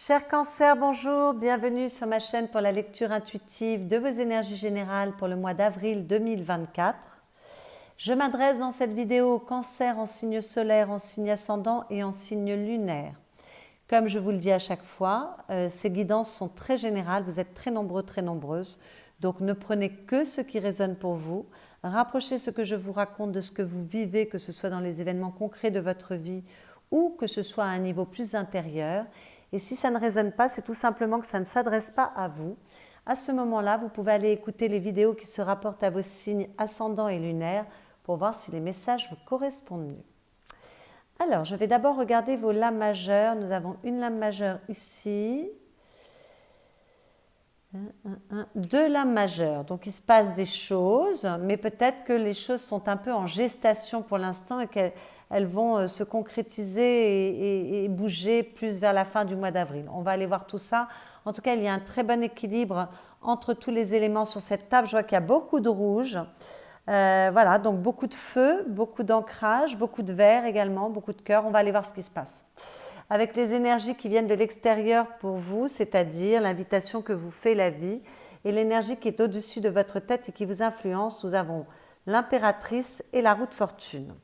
Chers cancers, bonjour, bienvenue sur ma chaîne pour la lecture intuitive de vos énergies générales pour le mois d'avril 2024. Je m'adresse dans cette vidéo aux cancers en signe solaire, en signe ascendant et en signe lunaire. Comme je vous le dis à chaque fois, ces guidances sont très générales, vous êtes très nombreux, très nombreuses, donc ne prenez que ce qui résonne pour vous. Rapprochez ce que je vous raconte de ce que vous vivez, que ce soit dans les événements concrets de votre vie ou que ce soit à un niveau plus intérieur. Et si ça ne résonne pas, c'est tout simplement que ça ne s'adresse pas à vous. À ce moment-là, vous pouvez aller écouter les vidéos qui se rapportent à vos signes ascendants et lunaires pour voir si les messages vous correspondent mieux. Alors, je vais d'abord regarder vos lames majeures. Nous avons une lame majeure ici. Deux lames majeures. Donc, il se passe des choses, mais peut-être que les choses sont un peu en gestation pour l'instant et qu'elles vont se concrétiser et bouger plus vers la fin du mois d'avril. On va aller voir tout ça. En tout cas, il y a un très bon équilibre entre tous les éléments sur cette table. Je vois qu'il y a beaucoup de rouge. Voilà, donc beaucoup de feu, beaucoup d'ancrage, beaucoup de vert également, beaucoup de cœur. On va aller voir ce qui se passe. Avec les énergies qui viennent de l'extérieur pour vous, c'est-à-dire l'invitation que vous fait la vie et l'énergie qui est au-dessus de votre tête et qui vous influence, nous avons l'impératrice et la roue de fortune.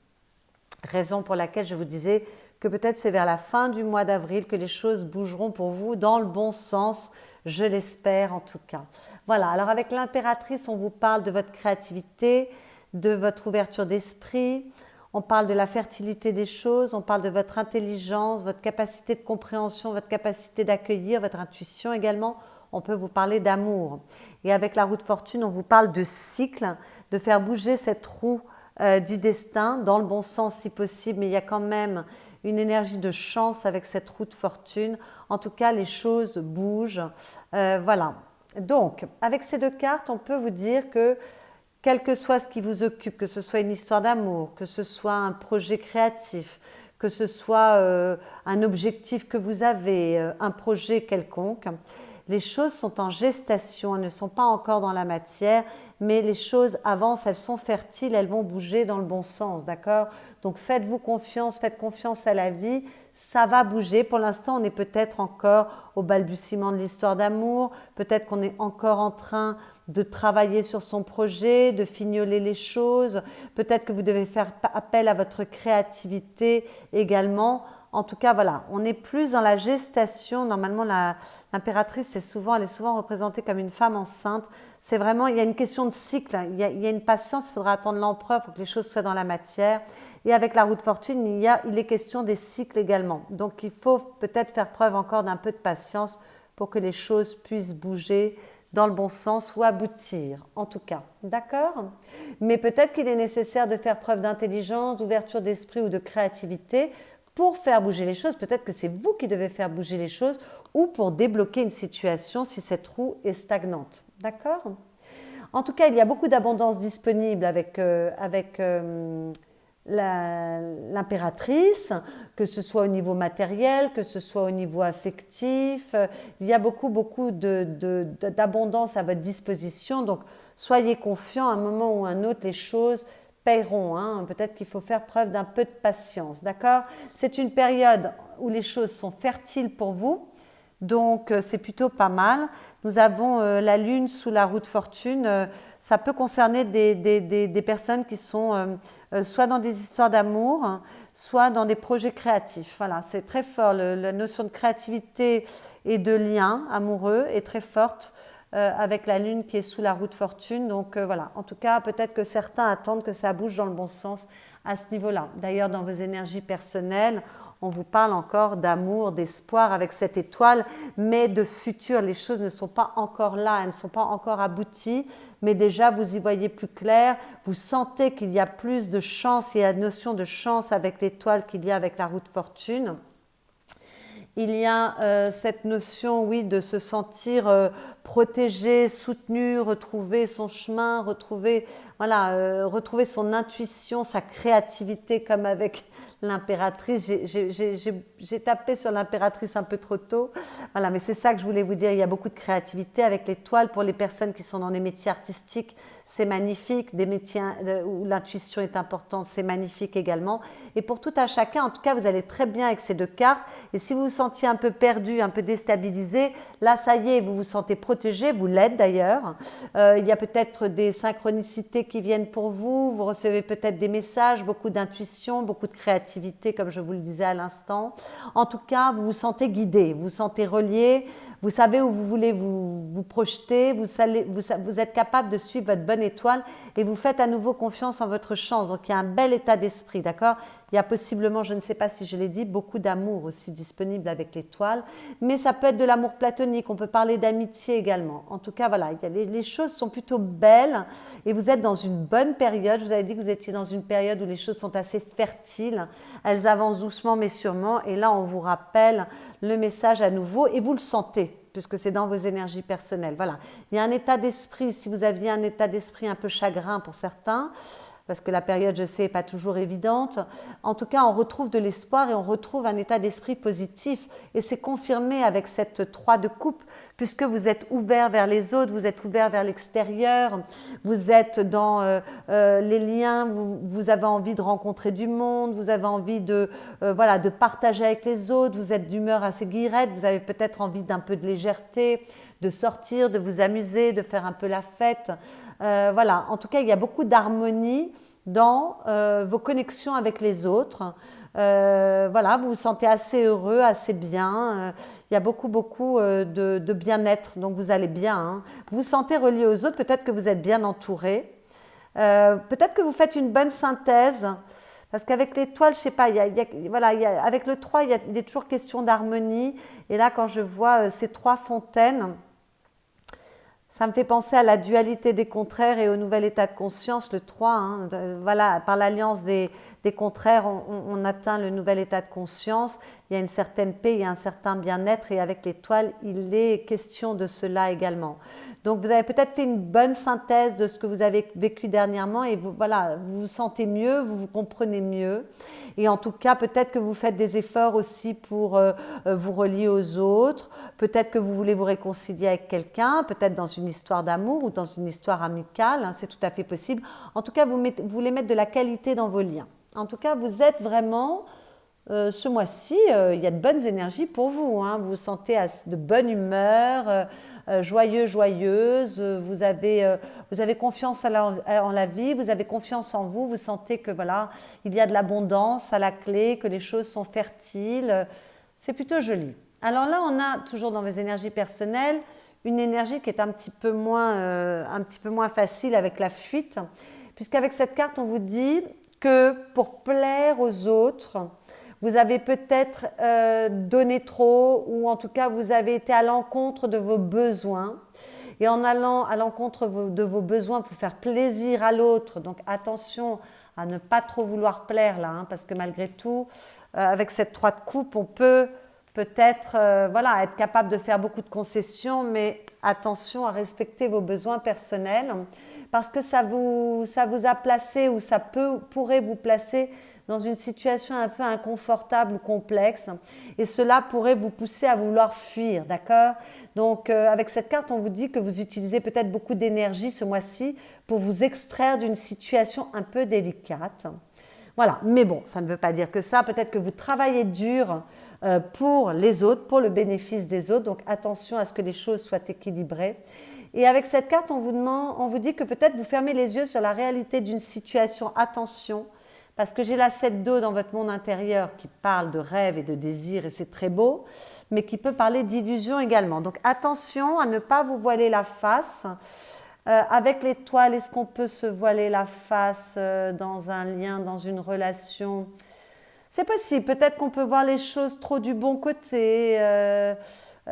Raison pour laquelle je vous disais que peut-être c'est vers la fin du mois d'avril que les choses bougeront pour vous dans le bon sens, je l'espère en tout cas. Voilà, alors avec l'impératrice, on vous parle de votre créativité, de votre ouverture d'esprit, on parle de la fertilité des choses, on parle de votre intelligence, votre capacité de compréhension, votre capacité d'accueillir, votre intuition également. On peut vous parler d'amour. Et avec la roue de fortune, on vous parle de cycle, de faire bouger cette roue du destin dans le bon sens si possible, mais il y a quand même une énergie de chance avec cette roue de fortune. En tout cas, les choses bougent. Voilà. Donc, avec ces deux cartes, on peut vous dire que quel que soit ce qui vous occupe, que ce soit une histoire d'amour, que ce soit un projet créatif, que ce soit un objectif que vous avez, un projet quelconque, les choses sont en gestation, elles ne sont pas encore dans la matière, mais les choses avancent, elles sont fertiles, elles vont bouger dans le bon sens, d'accord? Donc faites-vous confiance, faites confiance à la vie, ça va bouger. Pour l'instant, on est peut-être encore au balbutiement de l'histoire d'amour, peut-être qu'on est encore en train de travailler sur son projet, de fignoler les choses, peut-être que vous devez faire appel à votre créativité également. En tout cas, voilà, on est plus dans la gestation. Normalement, l'impératrice, elle est souvent représentée comme une femme enceinte. C'est vraiment, il y a une question de cycle, il y a une patience, il faudra attendre l'empereur pour que les choses soient dans la matière. Et avec la roue de fortune, il est question des cycles également. Donc, il faut peut-être faire preuve encore d'un peu de patience pour que les choses puissent bouger dans le bon sens ou aboutir, en tout cas. D'accord? Mais peut-être qu'il est nécessaire de faire preuve d'intelligence, d'ouverture d'esprit ou de créativité pour faire bouger les choses. Peut-être que c'est vous qui devez faire bouger les choses ou pour débloquer une situation si cette roue est stagnante. D'accord? En tout cas, il y a beaucoup d'abondance disponible avec l'impératrice, que ce soit au niveau matériel, que ce soit au niveau affectif. Il y a beaucoup d'abondance à votre disposition. Donc, soyez confiants, à un moment ou à un autre, les choses paieront. Hein. Peut-être qu'il faut faire preuve d'un peu de patience. D'accord? C'est une période où les choses sont fertiles pour vous. Donc, c'est plutôt pas mal. Nous avons la lune sous la roue de fortune. Ça peut concerner des personnes qui sont soit dans des histoires d'amour, soit dans des projets créatifs. Voilà, c'est très fort. La notion de créativité et de lien amoureux est très forte avec la lune qui est sous la roue de fortune. Donc, voilà. En tout cas, peut-être que certains attendent que ça bouge dans le bon sens à ce niveau-là. D'ailleurs, dans vos énergies personnelles, on vous parle encore d'amour, d'espoir avec cette étoile, mais de futur. Les choses ne sont pas encore là, elles ne sont pas encore abouties, mais déjà vous y voyez plus clair, vous sentez qu'il y a plus de chance, il y a la notion de chance avec l'étoile qu'il y a avec la roue de fortune. Il y a cette notion, oui, de se sentir protégé, soutenu, retrouver son chemin, retrouver son intuition, sa créativité comme avec l'impératrice. J'ai tapé sur l'impératrice un peu trop tôt. Voilà, mais c'est ça que je voulais vous dire. Il y a beaucoup de créativité avec l'étoile pour les personnes qui sont dans les métiers artistiques. c'est magnifique. Des métiers où l'intuition est importante, c'est magnifique également. Et pour tout un chacun, en tout cas, vous allez très bien avec ces deux cartes. Et si vous vous sentiez un peu perdu, un peu déstabilisé, là, ça y est, vous vous sentez protégé, vous l'êtes d'ailleurs. Il y a peut-être des synchronicités qui viennent pour vous, vous recevez peut-être des messages, beaucoup d'intuition, beaucoup de créativité, comme je vous le disais à l'instant. En tout cas, vous vous sentez guidé, vous vous sentez relié, vous savez où vous voulez vous projeter, vous êtes capable de suivre votre bonne étoile et vous faites à nouveau confiance en votre chance. Donc il y a un bel état d'esprit, d'accord? Il y a possiblement, je ne sais pas si je l'ai dit, beaucoup d'amour aussi disponible avec l'étoile, mais ça peut être de l'amour platonique, on peut parler d'amitié également. En tout cas, voilà, les choses sont plutôt belles et vous êtes dans une bonne période. Je vous avais dit que vous étiez dans une période où les choses sont assez fertiles, elles avancent doucement mais sûrement et là on vous rappelle le message à nouveau et vous le sentez puisque c'est dans vos énergies personnelles. Voilà, il y a un état d'esprit, si vous aviez un état d'esprit un peu chagrin pour certains, parce que la période, je sais, n'est pas toujours évidente. En tout cas, on retrouve de l'espoir et on retrouve un état d'esprit positif. Et c'est confirmé avec cette 3 de coupe, puisque vous êtes ouvert vers les autres, vous êtes ouvert vers l'extérieur, vous êtes dans les liens, vous avez envie de rencontrer du monde, vous avez envie voilà, de partager avec les autres, vous êtes d'humeur assez guillerette, vous avez peut-être envie d'un peu de légèreté, de sortir, de vous amuser, de faire un peu la fête. Voilà, en tout cas, il y a beaucoup d'harmonie dans vos connexions avec les autres. Voilà, vous vous sentez assez heureux, assez bien. Il y a beaucoup de bien-être, donc vous allez bien. Hein. Vous vous sentez relié aux autres, peut-être que vous êtes bien entouré. Peut-être que vous faites une bonne synthèse. Parce qu'avec l'étoile, je ne sais pas, voilà, avec le 3, il est toujours question d'harmonie. Et là, quand je vois ces 3 fontaines, ça me fait penser à la dualité des contraires et au nouvel état de conscience, le 3. Hein, voilà, par l'alliance des contraires, on atteint le nouvel état de conscience. Il y a une certaine paix, il y a un certain bien-être et avec l'étoile, il est question de cela également. Donc vous avez peut-être fait une bonne synthèse de ce que vous avez vécu dernièrement et voilà, vous vous sentez mieux, vous vous comprenez mieux. Et en tout cas, peut-être que vous faites des efforts aussi pour vous relier aux autres. Peut-être que vous voulez vous réconcilier avec quelqu'un, peut-être dans une histoire d'amour ou dans une histoire amicale. Hein, c'est tout à fait possible. En tout cas, vous voulez mettre de la qualité dans vos liens. En tout cas, vous êtes vraiment, ce mois-ci, il y a de bonnes énergies pour vous. Hein. Vous vous sentez de bonne humeur, joyeux, joyeuse. Vous avez confiance en la vie, vous avez confiance en vous. Vous sentez que voilà, il y a de l'abondance à la clé, que les choses sont fertiles. C'est plutôt joli. Alors là, on a toujours dans vos énergies personnelles une énergie qui est un petit peu moins facile avec la fuite, puisqu'avec cette carte, on vous dit que pour plaire aux autres, vous avez peut-être donné trop ou en tout cas vous avez été à l'encontre de vos besoins. Et en allant à l'encontre de vos besoins pour faire plaisir à l'autre, donc attention à ne pas trop vouloir plaire là, hein, parce que malgré tout, avec cette 3 de coupe, on peut peut-être voilà, être capable de faire beaucoup de concessions, mais attention à respecter vos besoins personnels parce que ça vous a placé ou ça pourrait vous placer dans une situation un peu inconfortable ou complexe et cela pourrait vous pousser à vouloir fuir, d'accord? Donc avec cette carte, on vous dit que vous utilisez peut-être beaucoup d'énergie ce mois-ci pour vous extraire d'une situation un peu délicate. Voilà, mais bon, ça ne veut pas dire que ça. Peut-être que vous travaillez dur pour les autres, pour le bénéfice des autres. Donc attention à ce que les choses soient équilibrées. Et avec cette carte, on vous dit que peut-être vous fermez les yeux sur la réalité d'une situation. Attention, parce que j'ai la 7 d'eau dans votre monde intérieur qui parle de rêve et de désir et c'est très beau, mais qui peut parler d'illusion également. Donc attention à ne pas vous voiler la face. Avec l'étoile, est-ce qu'on peut se voiler la face dans un lien, dans une relation? C'est possible, peut-être qu'on peut voir les choses trop du bon côté,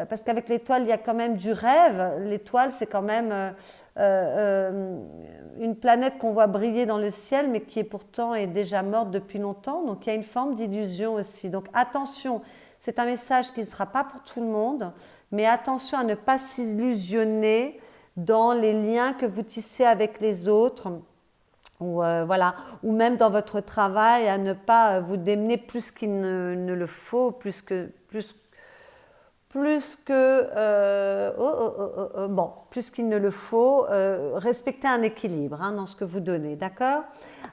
parce qu'avec l'étoile, il y a quand même du rêve. L'étoile, c'est quand même une planète qu'on voit briller dans le ciel, mais qui est pourtant déjà morte depuis longtemps. Donc, il y a une forme d'illusion aussi. Donc, attention, c'est un message qui ne sera pas pour tout le monde, mais attention à ne pas s'illusionner dans les liens que vous tissez avec les autres ou, voilà, ou même dans votre travail à ne pas vous démener plus qu'il ne le faut, plus plus que bon, plus qu'il ne le faut, respectez un équilibre hein, dans ce que vous donnez, d'accord?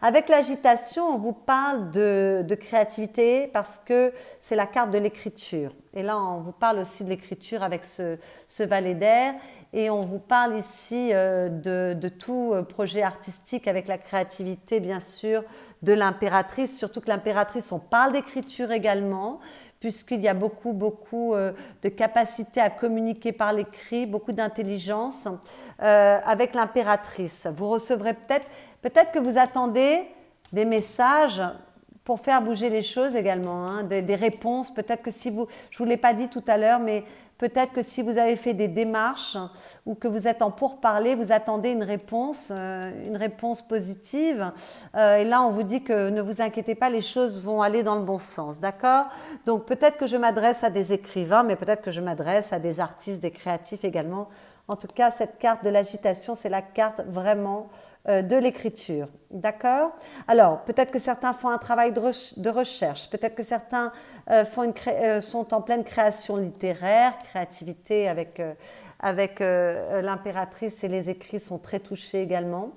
Avec l'agitation, on vous parle de créativité parce que c'est la carte de l'écriture. Et là, on vous parle aussi de l'écriture avec ce valet d'air. Et on vous parle ici de tout projet artistique avec la créativité, bien sûr, de l'impératrice. Surtout que l'impératrice, on parle d'écriture également, puisqu'il y a beaucoup de capacité à communiquer par l'écrit, beaucoup d'intelligence avec l'impératrice. Vous recevrez peut-être que vous attendez des messages pour faire bouger les choses également, hein, des réponses. Peut-être que si vous, je ne vous l'ai pas dit tout à l'heure, mais peut-être que si vous avez fait des démarches ou que vous êtes en pourparlers, vous attendez une réponse positive. Et là, on vous dit que ne vous inquiétez pas, les choses vont aller dans le bon sens, d'accord? Donc peut-être que je m'adresse à des écrivains, mais peut-être que je m'adresse à des artistes, des créatifs également. En tout cas, cette carte de l'agitation, c'est la carte vraiment de l'écriture. D'accord? Alors, peut-être que certains font un travail de recherche, peut-être que certains sont en pleine création littéraire, créativité avec l'impératrice et les écrits sont très touchés également.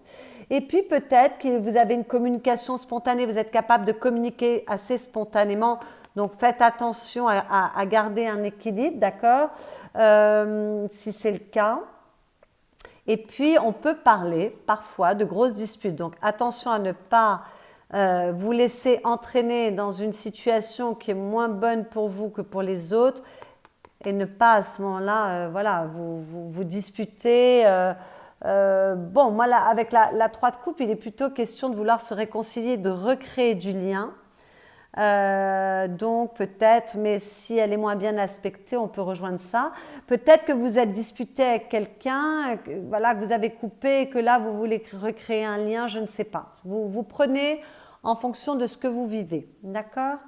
Et puis peut-être que vous avez une communication spontanée, vous êtes capable de communiquer assez spontanément, donc faites attention à garder un équilibre, d'accord? Si c'est le cas. Et puis, on peut parler parfois de grosses disputes. Donc, attention à ne pas vous laisser entraîner dans une situation qui est moins bonne pour vous que pour les autres et ne pas à ce moment-là, voilà, vous disputer. Bon, moi, là, avec la 3 de coupe, il est plutôt question de vouloir se réconcilier, de recréer du lien. Donc peut-être, mais si elle est moins bien aspectée, on peut rejoindre ça. Peut-être que vous êtes disputé avec quelqu'un, voilà, que vous avez coupé et que là vous voulez recréer un lien, je ne sais pas. Vous prenez en fonction de ce que vous vivez, d'accord?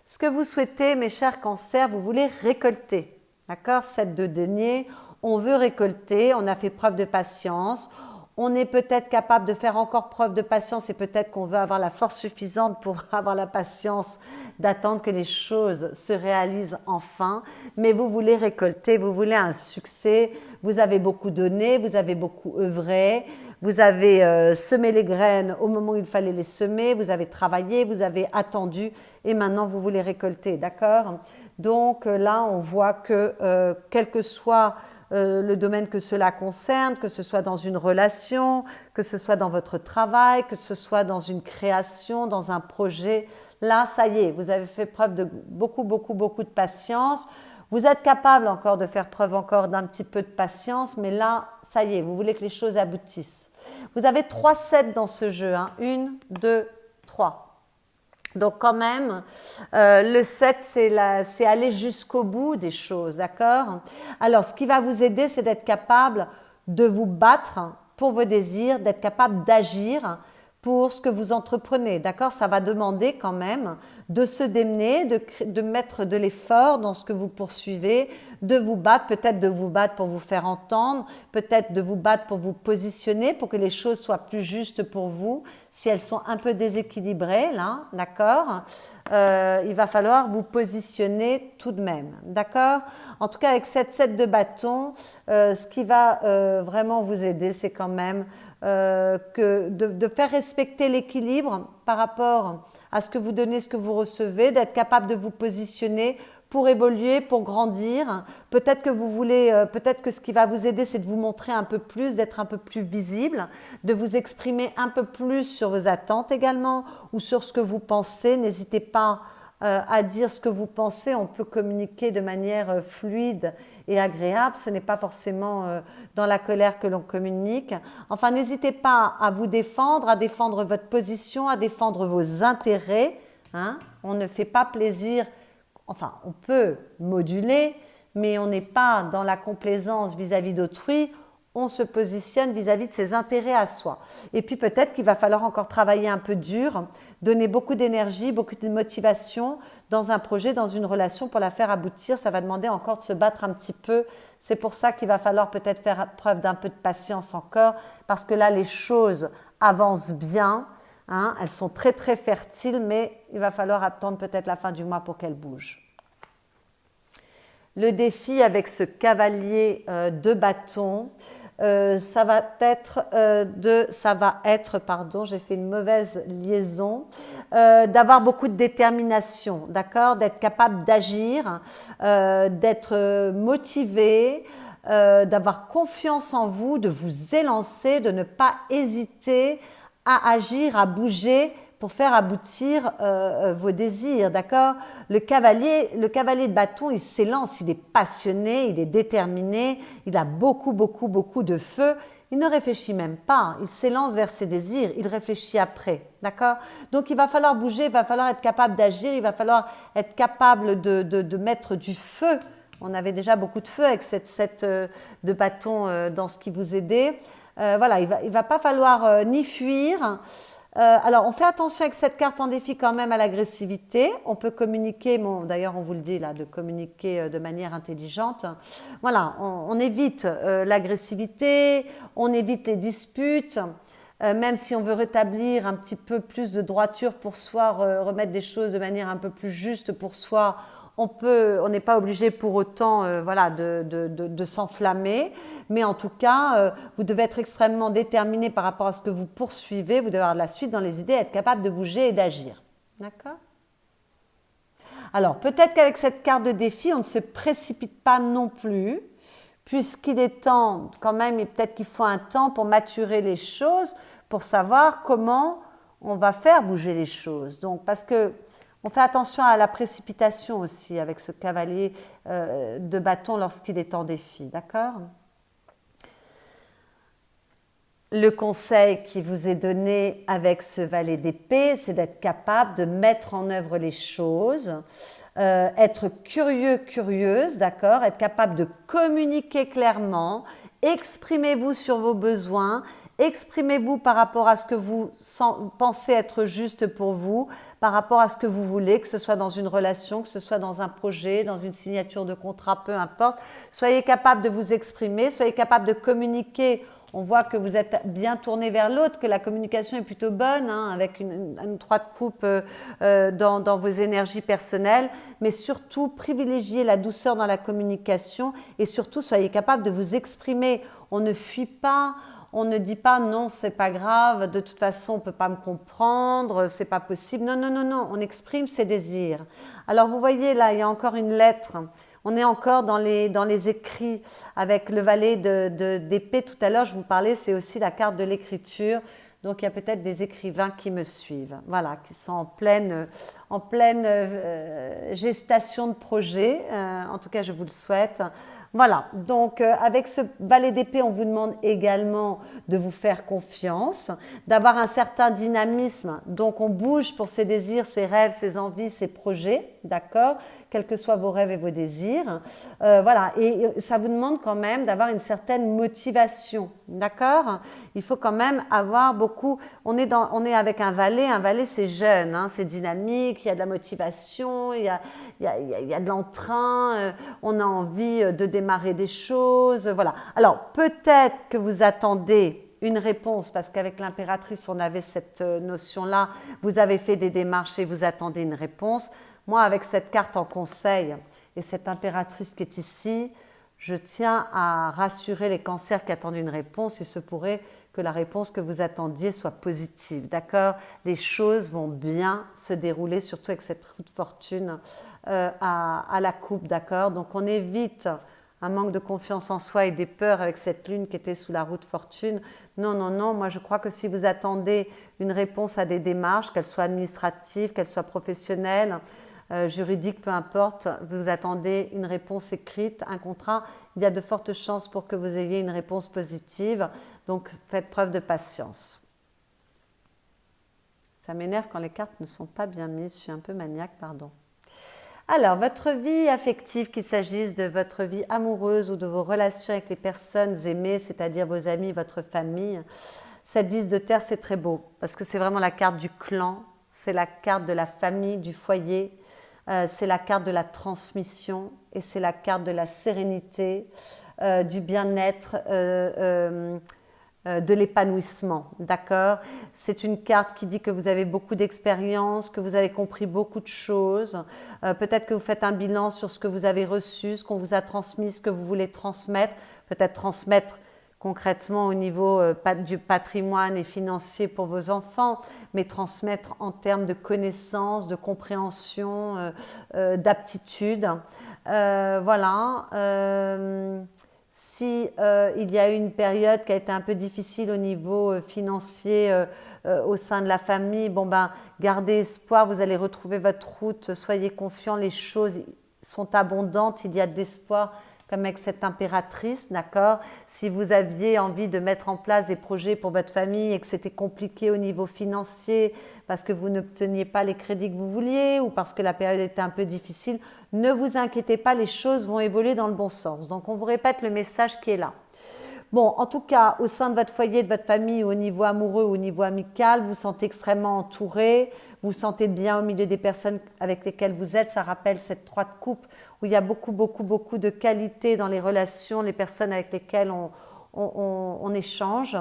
Ce que vous souhaitez, mes chers cancers, vous voulez récolter, d'accord? 7 de denier, on veut récolter, on a fait preuve de patience. On est peut-être capable de faire encore preuve de patience et peut-être qu'on veut avoir la force suffisante pour avoir la patience d'attendre que les choses se réalisent enfin. Mais vous voulez récolter, vous voulez un succès, vous avez beaucoup donné, vous avez beaucoup œuvré, vous avez semé les graines au moment où il fallait les semer, vous avez travaillé, vous avez attendu et maintenant vous voulez récolter, d'accord? Donc là, on voit que quel que soit le domaine que cela concerne, que ce soit dans une relation, que ce soit dans votre travail, que ce soit dans une création, dans un projet. Là, ça y est, vous avez fait preuve de beaucoup de patience. Vous êtes capable encore de faire preuve encore d'un petit peu de patience, mais là, ça y est, vous voulez que les choses aboutissent. Vous avez 3 sets dans ce jeu, hein. 1, 2, 3. Donc quand même, le 7, c'est aller jusqu'au bout des choses, d'accord? Alors, ce qui va vous aider, c'est d'être capable de vous battre pour vos désirs, d'être capable d'agir pour ce que vous entreprenez, d'accord? Ça va demander quand même de se démener, de mettre de l'effort dans ce que vous poursuivez, de vous battre, peut-être de vous battre pour vous faire entendre, peut-être de vous battre pour vous positionner, pour que les choses soient plus justes pour vous. Si elles sont un peu déséquilibrées, là, d'accord, il va falloir vous positionner tout de même, d'accord? En tout cas, avec cette 7 de bâton, ce qui va vraiment vous aider, c'est quand même de faire respecter l'équilibre par rapport à ce que vous donnez, ce que vous recevez, d'être capable de vous positionner pour évoluer, pour grandir. Peut-être que vous voulez, peut-être que ce qui va vous aider, c'est de vous montrer un peu plus, d'être un peu plus visible, de vous exprimer un peu plus sur vos attentes également ou sur ce que vous pensez. N'hésitez pas à dire ce que vous pensez. On peut communiquer de manière fluide et agréable. Ce n'est pas forcément dans la colère que l'on communique. Enfin, n'hésitez pas à vous défendre, à défendre votre position, à défendre vos intérêts. Hein. On ne fait pas plaisir. Enfin, on peut moduler, mais on n'est pas dans la complaisance vis-à-vis d'autrui, on se positionne vis-à-vis de ses intérêts à soi. Et puis peut-être qu'il va falloir encore travailler un peu dur, donner beaucoup d'énergie, beaucoup de motivation dans un projet, dans une relation pour la faire aboutir. Ça va demander encore de se battre un petit peu. C'est pour ça qu'il va falloir peut-être faire preuve d'un peu de patience encore, parce que là, les choses avancent bien. Hein, elles sont très très fertiles, mais il va falloir attendre peut-être la fin du mois pour qu'elles bougent. Le défi avec ce cavalier de bâton, ça va être, pardon, j'ai fait une mauvaise liaison, d'avoir beaucoup de détermination, d'accord, d'être capable d'agir, d'être motivé, d'avoir confiance en vous, de vous élancer, de ne pas hésiter à agir, à bouger pour faire aboutir vos désirs, d'accord? Le cavalier de bâton, il s'élance, il est passionné, il est déterminé, il a beaucoup de feu. Il ne réfléchit même pas, il s'élance vers ses désirs, il réfléchit après, d'accord? Donc il va falloir bouger, il va falloir être capable d'agir, il va falloir être capable de mettre du feu. On avait déjà beaucoup de feu avec cette de bâton dans ce qui vous aidait. Voilà, il va pas falloir ni fuir. Alors, on fait attention avec cette carte en défi quand même à l'agressivité. On peut communiquer, bon, d'ailleurs on vous le dit là, de communiquer de manière intelligente. Voilà, on évite l'agressivité, on évite les disputes. Même si on veut rétablir un petit peu plus de droiture pour soi, remettre des choses de manière un peu plus juste pour soi, on n'est pas obligé pour autant voilà, de s'enflammer, mais en tout cas, vous devez être extrêmement déterminé par rapport à ce que vous poursuivez, vous devez avoir de la suite dans les idées, être capable de bouger et d'agir. D'accord ? Alors, peut-être qu'avec cette carte de défi, on ne se précipite pas non plus, puisqu'il est temps, quand même, et peut-être qu'il faut un temps pour maturer les choses, pour savoir comment on va faire bouger les choses. Donc, parce que on fait attention à la précipitation aussi avec ce cavalier de bâton lorsqu'il est en défi, d'accord ? Le conseil qui vous est donné avec ce valet d'épée, c'est d'être capable de mettre en œuvre les choses, être curieux, curieuse, d'accord ? Être capable de communiquer clairement, exprimez-vous sur vos besoins, exprimez-vous par rapport à ce que vous pensez être juste pour vous, par rapport à ce que vous voulez, que ce soit dans une relation, que ce soit dans un projet, dans une signature de contrat, peu importe. Soyez capable de vous exprimer, soyez capable de communiquer. On voit que vous êtes bien tourné vers l'autre, que la communication est plutôt bonne, hein, avec une 3 de coupe dans vos énergies personnelles, mais surtout privilégiez la douceur dans la communication et surtout soyez capable de vous exprimer. On ne fuit pas. On ne dit pas non, c'est pas grave, de toute façon on ne peut pas me comprendre, c'est pas possible. Non, non, non, non, on exprime ses désirs. Alors vous voyez là, il y a encore une lettre. On est encore dans les écrits avec le valet d'épée. Tout à l'heure, je vous parlais, c'est aussi la carte de l'écriture. Donc il y a peut-être des écrivains qui me suivent, voilà, qui sont en pleine gestation de projet. En tout cas, je vous le souhaite. Voilà, donc avec ce valet d'épée, on vous demande également de vous faire confiance, d'avoir un certain dynamisme. Donc on bouge pour ses désirs, ses rêves, ses envies, ses projets, d'accord ? Quels que soient vos rêves et vos désirs. Voilà, et ça vous demande quand même d'avoir une certaine motivation, d'accord ? Il faut quand même avoir beaucoup... On est avec un valet c'est jeune, hein, c'est dynamique, il y a de la motivation, il y a de l'entrain, on a envie de démarrer des choses, voilà. Alors, peut-être que vous attendez une réponse, parce qu'avec l'impératrice, on avait cette notion-là, vous avez fait des démarches et vous attendez une réponse. Moi, avec cette carte en conseil et cette impératrice qui est ici, je tiens à rassurer les cancers qui attendent une réponse. Il se pourrait que la réponse que vous attendiez soit positive, d'accord ? Les choses vont bien se dérouler, surtout avec cette roue de fortune à la coupe, d'accord ? Donc on évite un manque de confiance en soi et des peurs avec cette lune qui était sous la roue de fortune. Non, non, non, moi je crois que si vous attendez une réponse à des démarches, qu'elles soient administratives, qu'elles soient professionnelles, juridiques, peu importe, vous attendez une réponse écrite, un contrat, il y a de fortes chances pour que vous ayez une réponse positive. Donc faites preuve de patience. Ça m'énerve quand les cartes ne sont pas bien mises, je suis un peu maniaque, pardon. Alors, votre vie affective, qu'il s'agisse de votre vie amoureuse ou de vos relations avec les personnes aimées, c'est-à-dire vos amis, votre famille, cette 10 de terre, c'est très beau parce que c'est vraiment la carte du clan, c'est la carte de la famille, du foyer, c'est la carte de la transmission et c'est la carte de la sérénité, du bien-être, de l'épanouissement, d'accord? C'est une carte qui dit que vous avez beaucoup d'expérience, que vous avez compris beaucoup de choses. Peut-être que vous faites un bilan sur ce que vous avez reçu, ce qu'on vous a transmis, ce que vous voulez transmettre. Peut-être transmettre concrètement au niveau du patrimoine et financier pour vos enfants, mais transmettre en termes de connaissances, de compréhension, d'aptitude. Voilà. Si il y a eu une période qui a été un peu difficile au niveau financier au sein de la famille, bon ben, gardez espoir, vous allez retrouver votre route, soyez confiants, les choses sont abondantes, il y a de l'espoir, comme avec cette impératrice, d'accord? Si vous aviez envie de mettre en place des projets pour votre famille et que c'était compliqué au niveau financier parce que vous n'obteniez pas les crédits que vous vouliez ou parce que la période était un peu difficile, ne vous inquiétez pas, les choses vont évoluer dans le bon sens. Donc on vous répète le message qui est là. Bon, en tout cas, au sein de votre foyer, de votre famille, au niveau amoureux, au niveau amical, vous vous sentez extrêmement entouré, vous vous sentez bien au milieu des personnes avec lesquelles vous êtes. Ça rappelle cette 3 de coupe où il y a beaucoup de qualités dans les relations, les personnes avec lesquelles on échange.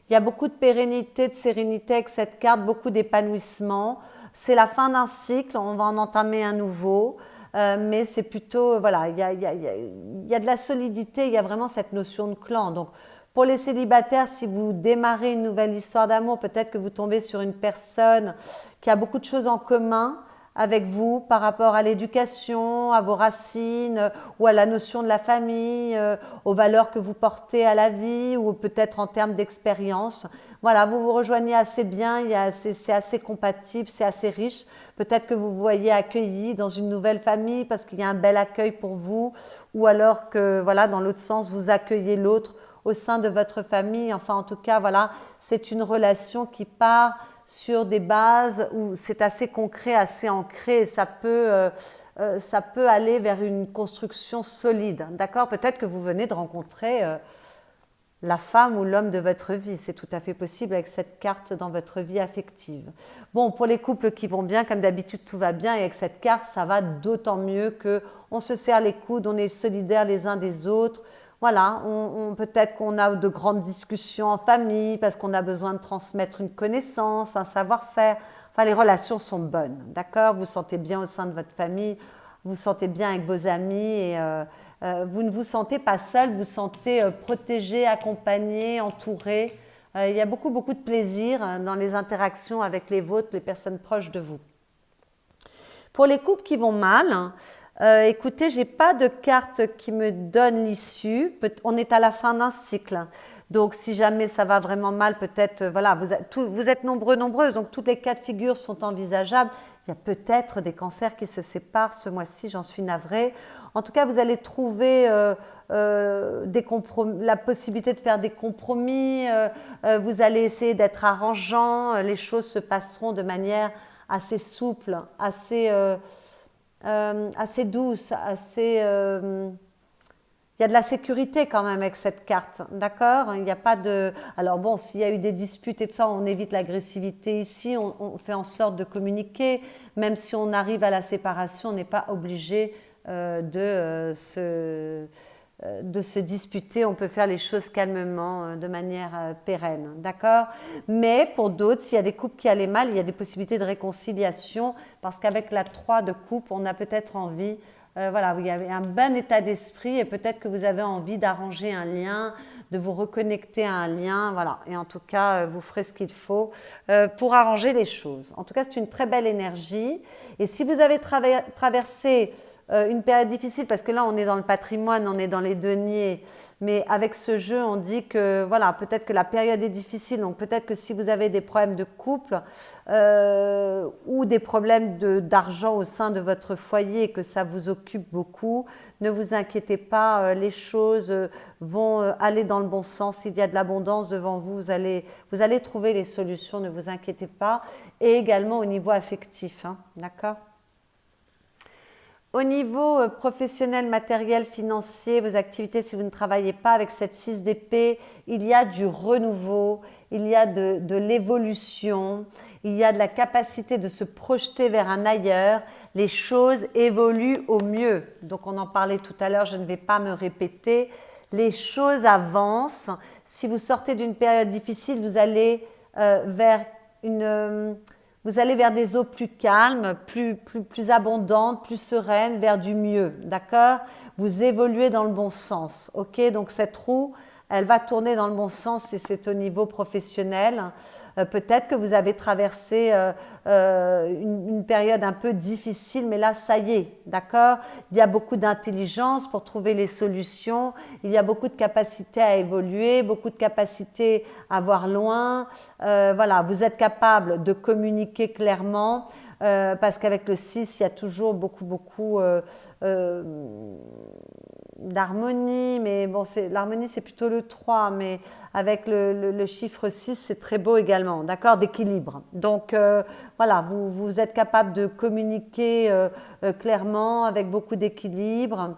Il y a beaucoup de pérennité, de sérénité avec cette carte, beaucoup d'épanouissement. C'est la fin d'un cycle, on va en entamer un nouveau. Mais c'est plutôt, voilà, il y a de la solidité, il y a vraiment cette notion de clan. Donc, pour les célibataires, si vous démarrez une nouvelle histoire d'amour, peut-être que vous tombez sur une personne qui a beaucoup de choses en commun avec vous par rapport à l'éducation, à vos racines ou à la notion de la famille, aux valeurs que vous portez à la vie ou peut-être en termes d'expérience. Voilà, vous vous rejoignez assez bien, c'est assez compatible, c'est assez riche. Peut-être que vous vous voyez accueilli dans une nouvelle famille parce qu'il y a un bel accueil pour vous ou alors que, voilà, dans l'autre sens, vous accueillez l'autre au sein de votre famille. Enfin, en tout cas, voilà, c'est une relation qui part sur des bases où c'est assez concret, assez ancré et ça peut aller vers une construction solide, d'accord? Peut-être que vous venez de rencontrer la femme ou l'homme de votre vie, c'est tout à fait possible avec cette carte dans votre vie affective. Bon, pour les couples qui vont bien, comme d'habitude tout va bien et avec cette carte, ça va d'autant mieux qu'on se serre les coudes, on est solidaires les uns des autres. Voilà, peut-être qu'on a de grandes discussions en famille parce qu'on a besoin de transmettre une connaissance, un savoir-faire. Enfin, les relations sont bonnes, d'accord? Vous vous sentez bien au sein de votre famille, vous vous sentez bien avec vos amis et vous ne vous sentez pas seul, vous vous sentez protégé, accompagné, entouré. Il y a beaucoup de plaisir dans les interactions avec les vôtres, les personnes proches de vous. Pour les couples qui vont mal, écoutez, j'ai pas de carte qui me donne l'issue. On est à la fin d'un cycle. Donc, si jamais ça va vraiment mal, peut-être, voilà, vous êtes nombreuses, donc toutes les cas de figure sont envisageables. Il y a peut-être des cancers qui se séparent ce mois-ci, j'en suis navrée. En tout cas, vous allez trouver la possibilité de faire des compromis. Vous allez essayer d'être arrangeant. Les choses se passeront de manière assez souple, assez douce, il y a de la sécurité quand même avec cette carte, d'accord? Il n'y a pas de... Alors bon, s'il y a eu des disputes et tout ça, on évite l'agressivité ici, on fait en sorte de communiquer. Même si on arrive à la séparation, on n'est pas obligé de se disputer, on peut faire les choses calmement, de manière pérenne, d'accord? Mais pour d'autres, s'il y a des couples qui allaient mal, il y a des possibilités de réconciliation, parce qu'avec la 3 de coupe, on a peut-être envie, voilà, vous avez un bon état d'esprit et peut-être que vous avez envie d'arranger un lien, de vous reconnecter à un lien, voilà. Et en tout cas, vous ferez ce qu'il faut pour arranger les choses. En tout cas, c'est une très belle énergie. Et si vous avez traversé une période difficile, parce que là on est dans le patrimoine, on est dans les deniers, mais avec ce jeu on dit que voilà, peut-être que la période est difficile, donc peut-être que si vous avez des problèmes de couple ou des problèmes d'argent au sein de votre foyer et que ça vous occupe beaucoup, ne vous inquiétez pas, les choses vont aller dans le bon sens, il y a de l'abondance devant vous, vous allez trouver les solutions, ne vous inquiétez pas, et également au niveau affectif, hein, d'accord ? Au niveau professionnel, matériel, financier, vos activités, si vous ne travaillez pas avec cette 6 d'épée, il y a du renouveau, il y a de l'évolution, il y a de la capacité de se projeter vers un ailleurs. Les choses évoluent au mieux. Donc on en parlait tout à l'heure, je ne vais pas me répéter. les choses avancent. Si vous sortez d'une période difficile, vous allez vers vous allez vers des eaux plus calmes, plus abondantes, plus sereines, vers du mieux, d'accord? Vous évoluez dans le bon sens, ok? Donc cette roue, elle va tourner dans le bon sens si c'est au niveau professionnel. Peut-être que vous avez traversé une période un peu difficile, mais là, ça y est, d'accord? Il y a beaucoup d'intelligence pour trouver les solutions, il y a beaucoup de capacité à évoluer, beaucoup de capacité à voir loin. Voilà, vous êtes capable de communiquer clairement, parce qu'avec le 6, il y a toujours beaucoup d'harmonie, mais bon, l'harmonie c'est plutôt le 3, mais avec le chiffre 6, c'est très beau également, d'accord, d'équilibre. Donc voilà, vous êtes capable de communiquer clairement avec beaucoup d'équilibre.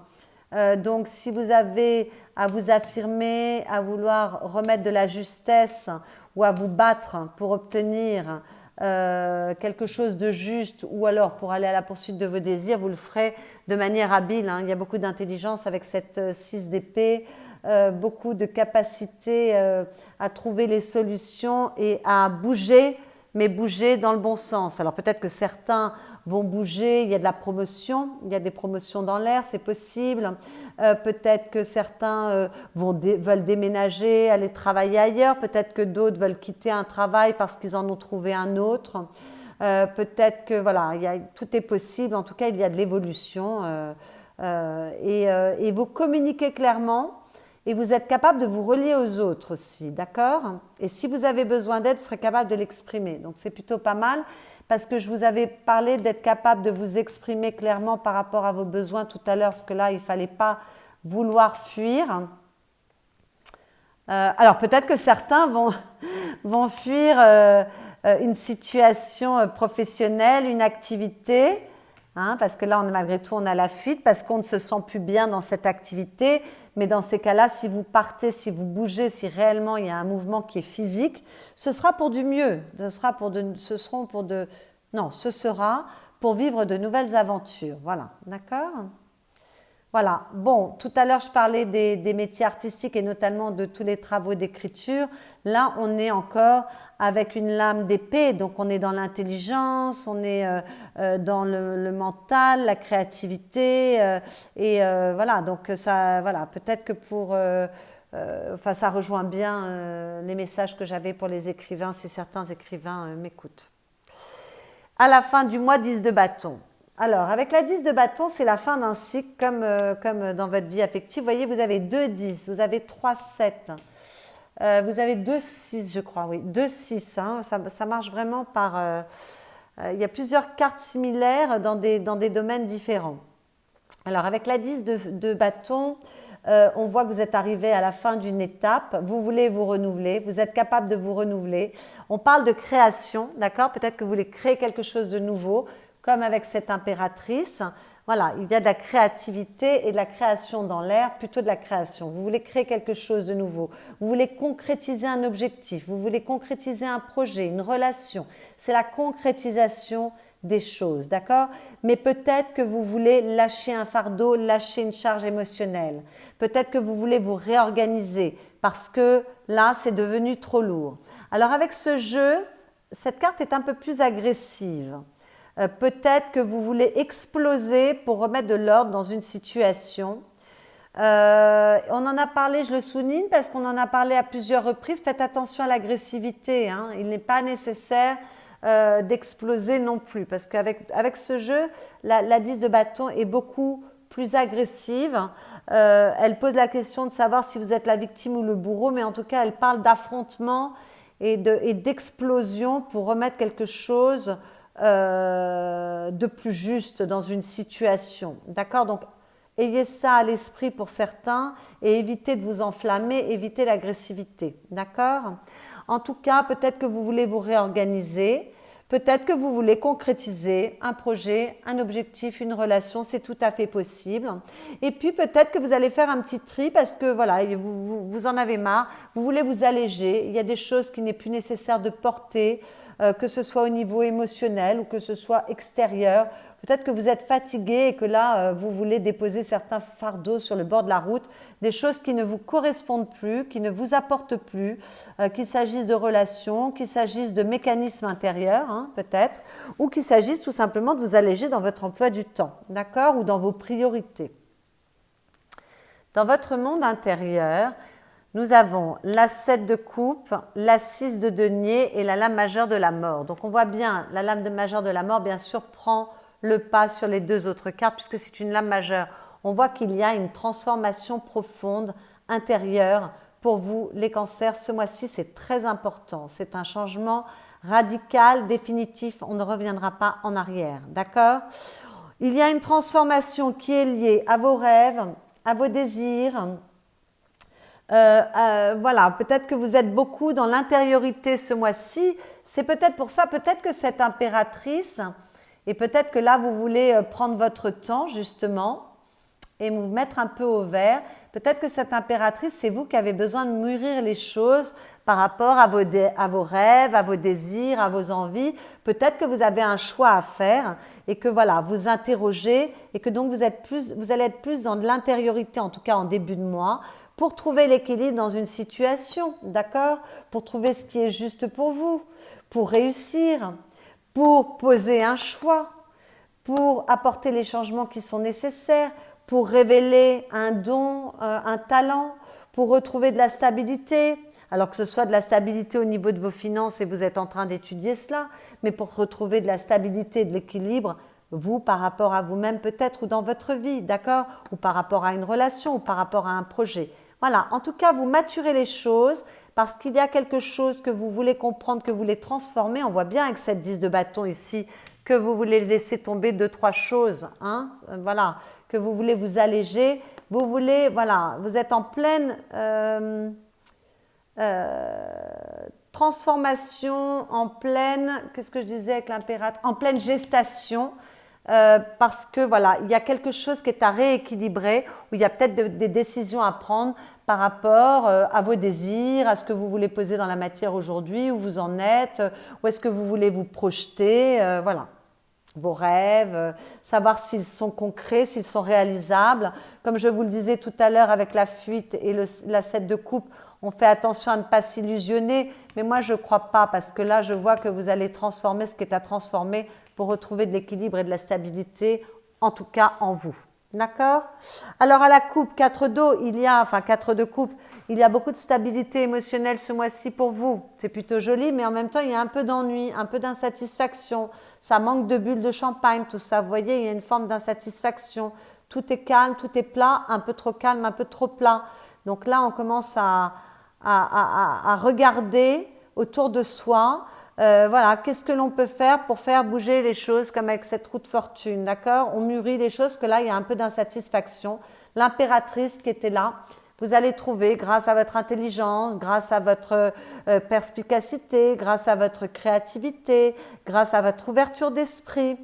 Donc si vous avez à vous affirmer, à vouloir remettre de la justesse ou à vous battre pour obtenir quelque chose de juste ou alors pour aller à la poursuite de vos désirs, vous le ferez de manière habile, hein. Il y a beaucoup d'intelligence avec cette 6 d'épée, beaucoup de capacité à trouver les solutions et à bouger, mais bouger dans le bon sens. Alors peut-être que certains vont bouger, il y a de la promotion, il y a des promotions dans l'air, c'est possible. Peut-être que certains veulent déménager, aller travailler ailleurs, peut-être que d'autres veulent quitter un travail parce qu'ils en ont trouvé un autre. Peut-être que voilà, tout est possible, en tout cas il y a de l'évolution et vous communiquez clairement et vous êtes capable de vous relier aux autres aussi, d'accord? Et si vous avez besoin d'aide, vous serez capable de l'exprimer. Donc c'est plutôt pas mal parce que je vous avais parlé d'être capable de vous exprimer clairement par rapport à vos besoins tout à l'heure, parce que là il ne fallait pas vouloir fuir. Alors peut-être que certains vont fuir une situation professionnelle, une activité, hein, parce que là malgré tout on a la fuite, parce qu'on ne se sent plus bien dans cette activité. Mais dans ces cas-là, si vous partez, si vous bougez, si réellement il y a un mouvement qui est physique, ce sera pour du mieux. Ce sera pour vivre de nouvelles aventures. Voilà, d'accord ? Voilà, bon, tout à l'heure je parlais des métiers artistiques et notamment de tous les travaux d'écriture. Là, on est encore avec une lame d'épée, donc on est dans l'intelligence, on est dans le mental, la créativité, voilà, donc ça, voilà, peut-être que enfin, ça rejoint bien les messages que j'avais pour les écrivains, si certains écrivains m'écoutent. À la fin du mois, 10 de bâton. Alors, avec la 10 de bâton, c'est la fin d'un cycle, comme dans votre vie affective. Vous voyez, vous avez 2 10, vous avez 3 7, vous avez 2 6, je crois, oui, 2 6. Hein, ça marche vraiment par... il y a plusieurs cartes similaires dans des domaines différents. Alors, avec la 10 de bâton, on voit que vous êtes arrivé à la fin d'une étape, vous voulez vous renouveler, vous êtes capable de vous renouveler. On parle de création, d'accord? Peut-être que vous voulez créer quelque chose de nouveau, comme avec cette impératrice. Voilà, il y a de la créativité et de la création dans l'air, plutôt de la création. Vous voulez créer quelque chose de nouveau, vous voulez concrétiser un objectif, vous voulez concrétiser un projet, une relation. C'est la concrétisation des choses, d'accord? Mais peut-être que vous voulez lâcher un fardeau, lâcher une charge émotionnelle. Peut-être que vous voulez vous réorganiser parce que là, c'est devenu trop lourd. Alors avec ce jeu, cette carte est un peu plus agressive. Peut-être que vous voulez exploser pour remettre de l'ordre dans une situation. On en a parlé, je le souligne, parce qu'on en a parlé à plusieurs reprises. Faites attention à l'agressivité, hein. Il n'est pas nécessaire d'exploser non plus, parce qu'avec ce jeu, la 10 de bâton est beaucoup plus agressive. Elle pose la question de savoir si vous êtes la victime ou le bourreau, mais en tout cas, elle parle d'affrontement et d'explosion pour remettre quelque chose de plus juste dans une situation, d'accord? Donc ayez ça à l'esprit pour certains et évitez de vous enflammer, évitez l'agressivité, d'accord? En tout cas, peut-être que vous voulez vous réorganiser, peut-être que vous voulez concrétiser un projet, un objectif, une relation, c'est tout à fait possible. Et puis peut-être que vous allez faire un petit tri parce que voilà, vous en avez marre, vous voulez vous alléger, il y a des choses qu'il n'est plus nécessaire de porter, que ce soit au niveau émotionnel ou que ce soit extérieur. Peut-être que vous êtes fatigué et que là, vous voulez déposer certains fardeaux sur le bord de la route, des choses qui ne vous correspondent plus, qui ne vous apportent plus, qu'il s'agisse de relations, qu'il s'agisse de mécanismes intérieurs, hein, peut-être, ou qu'il s'agisse tout simplement de vous alléger dans votre emploi du temps, d'accord, ou dans vos priorités. Dans votre monde intérieur, nous avons la 7 de coupe, la 6 de denier et la lame majeure de la mort. Donc on voit bien, la lame majeure de la mort, bien sûr, prend le pas sur les deux autres cartes, puisque c'est une lame majeure. On voit qu'il y a une transformation profonde intérieure pour vous, les cancers. Ce mois-ci, c'est très important. C'est un changement radical, définitif. On ne reviendra pas en arrière, d'accord? Il y a une transformation qui est liée à vos rêves, à vos désirs. Voilà, peut-être que vous êtes beaucoup dans l'intériorité ce mois-ci. C'est peut-être pour ça, peut-être que cette impératrice, et peut-être que là, vous voulez prendre votre temps, justement, et vous mettre un peu au vert. Peut-être que cette impératrice, c'est vous qui avez besoin de mûrir les choses par rapport à vos rêves, à vos désirs, à vos envies. Peut-être que vous avez un choix à faire et que voilà, vous interrogez et que donc vous allez être plus dans de l'intériorité, en tout cas en début de mois, pour trouver l'équilibre dans une situation, d'accord? Pour trouver ce qui est juste pour vous, pour réussir, pour poser un choix, pour apporter les changements qui sont nécessaires, pour révéler un don, un talent, pour retrouver de la stabilité, alors que ce soit de la stabilité au niveau de vos finances et vous êtes en train d'étudier cela, mais pour retrouver de la stabilité et de l'équilibre, vous par rapport à vous-même peut-être ou dans votre vie, d'accord? Ou par rapport à une relation ou par rapport à un projet. Voilà, en tout cas, vous maturez les choses parce qu'il y a quelque chose que vous voulez comprendre, que vous voulez transformer. On voit bien avec cette 10 de bâton ici que vous voulez laisser tomber 2-3 choses, hein? Voilà, que vous voulez vous alléger. Vous voulez, voilà, vous êtes en pleine transformation, en pleine, qu'est-ce que je disais avec l'impératrice, en pleine gestation. Parce que voilà, il y a quelque chose qui est à rééquilibrer, où il y a peut-être des décisions à prendre par rapport à vos désirs, à ce que vous voulez poser dans la matière aujourd'hui, où vous en êtes, où est-ce que vous voulez vous projeter, voilà. Vos rêves, savoir s'ils sont concrets, s'ils sont réalisables. Comme je vous le disais tout à l'heure avec la fuite et la 7 de coupe, on fait attention à ne pas s'illusionner, mais moi je ne crois pas parce que là je vois que vous allez transformer ce qui est à transformer pour retrouver de l'équilibre et de la stabilité, en tout cas en vous. D'accord? Alors à la coupe, 4 d'eau, 4 de coupe, il y a beaucoup de stabilité émotionnelle ce mois-ci pour vous. C'est plutôt joli, mais en même temps il y a un peu d'ennui, un peu d'insatisfaction. Ça manque de bulles de champagne, tout ça. Vous voyez, il y a une forme d'insatisfaction. Tout est calme, tout est plat, un peu trop calme, un peu trop plat. Donc là, on commence à regarder autour de soi. Voilà, qu'est-ce que l'on peut faire pour faire bouger les choses comme avec cette roue de fortune, d'accord? On mûrit les choses, que là, il y a un peu d'insatisfaction. L'impératrice qui était là, vous allez trouver, grâce à votre intelligence, grâce à votre perspicacité, grâce à votre créativité, grâce à votre ouverture d'esprit,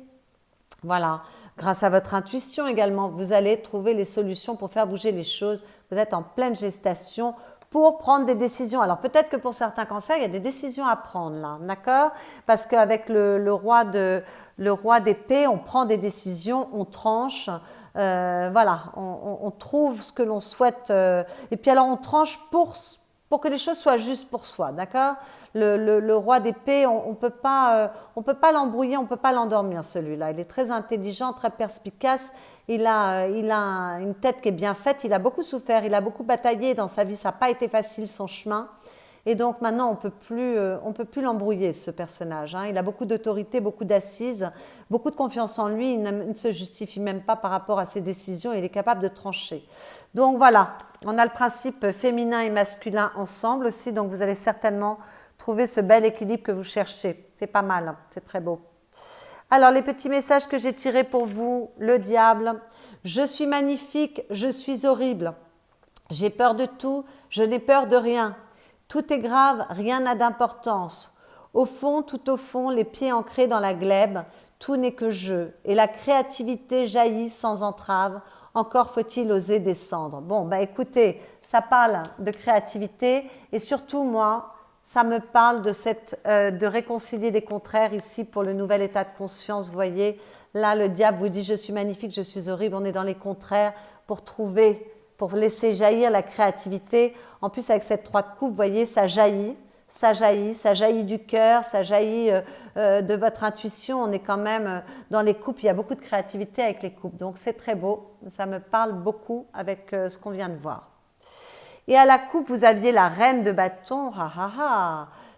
voilà, grâce à votre intuition également, vous allez trouver les solutions pour faire bouger les choses. Vous êtes en pleine gestation pour prendre des décisions. Alors peut-être que pour certains cancers, il y a des décisions à prendre là, d'accord? Parce qu'avec le roi d'épée, on prend des décisions, on tranche, voilà, on trouve ce que l'on souhaite. Et puis alors on tranche pour que les choses soient justes pour soi, d'accord? Le roi d'épée, on peut pas l'embrouiller, on peut pas l'endormir celui-là. Il est très intelligent, très perspicace. Il a une tête qui est bien faite. Il a beaucoup souffert, il a beaucoup bataillé dans sa vie. Ça n'a pas été facile son chemin. Et donc maintenant, on peut plus l'embrouiller ce personnage, hein. Il a beaucoup d'autorité, beaucoup d'assises, beaucoup de confiance en lui. Il ne se justifie même pas par rapport à ses décisions. Il est capable de trancher. Donc voilà, on a le principe féminin et masculin ensemble aussi. Donc vous allez certainement trouver ce bel équilibre que vous cherchez. C'est pas mal, hein, c'est très beau. Alors les petits messages que j'ai tirés pour vous, le diable. Je suis magnifique, je suis horrible. J'ai peur de tout, je n'ai peur de rien. Tout est grave, rien n'a d'importance. Au fond, tout au fond, les pieds ancrés dans la glèbe, tout n'est que jeu. Et la créativité jaillit sans entrave. Encore faut-il oser descendre. Bon, bah écoutez, ça parle de créativité et surtout moi, ça me parle de réconcilier des contraires ici pour le nouvel état de conscience. Vous voyez, là, le diable vous dit « je suis magnifique, je suis horrible ». On est dans les contraires pour trouver, pour laisser jaillir la créativité. En plus, avec cette 3 de coupe, vous voyez, ça jaillit. Ça jaillit du cœur, ça jaillit de votre intuition. On est quand même dans les couples, il y a beaucoup de créativité avec les couples. Donc c'est très beau, ça me parle beaucoup avec ce qu'on vient de voir. Et à la coupe, vous aviez la reine de bâton,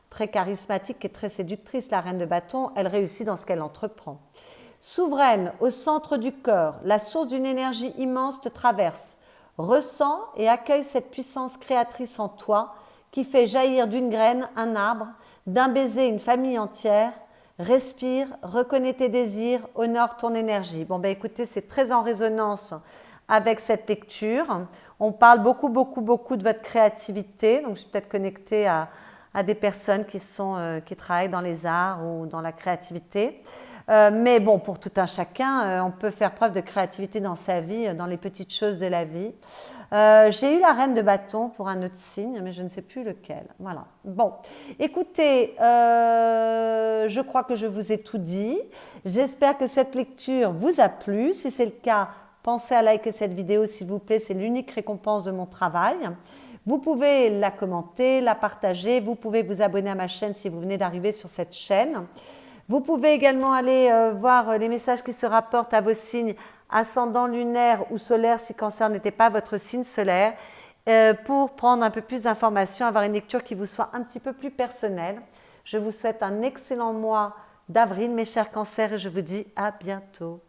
très charismatique et très séductrice. La reine de bâton, elle réussit dans ce qu'elle entreprend. Souveraine, au centre du corps, la source d'une énergie immense te traverse. Ressens et accueille cette puissance créatrice en toi qui fait jaillir d'une graine un arbre, d'un baiser une famille entière. Respire, reconnais tes désirs, honore ton énergie. Bon, ben écoutez, c'est très en résonance avec cette lecture. On parle beaucoup de votre créativité. Donc, je suis peut-être connectée à des personnes qui travaillent dans les arts ou dans la créativité. Mais bon, pour tout un chacun, on peut faire preuve de créativité dans sa vie, dans les petites choses de la vie. J'ai eu la reine de bâton pour un autre signe, mais je ne sais plus lequel. Voilà. Bon, écoutez, je crois que je vous ai tout dit. J'espère que cette lecture vous a plu. Si c'est le cas, pensez à liker cette vidéo, s'il vous plaît. C'est l'unique récompense de mon travail. Vous pouvez la commenter, la partager. Vous pouvez vous abonner à ma chaîne si vous venez d'arriver sur cette chaîne. Vous pouvez également aller voir les messages qui se rapportent à vos signes ascendant lunaire ou solaire si Cancer n'était pas votre signe solaire pour prendre un peu plus d'informations, avoir une lecture qui vous soit un petit peu plus personnelle. Je vous souhaite un excellent mois d'avril, mes chers Cancers, et je vous dis à bientôt.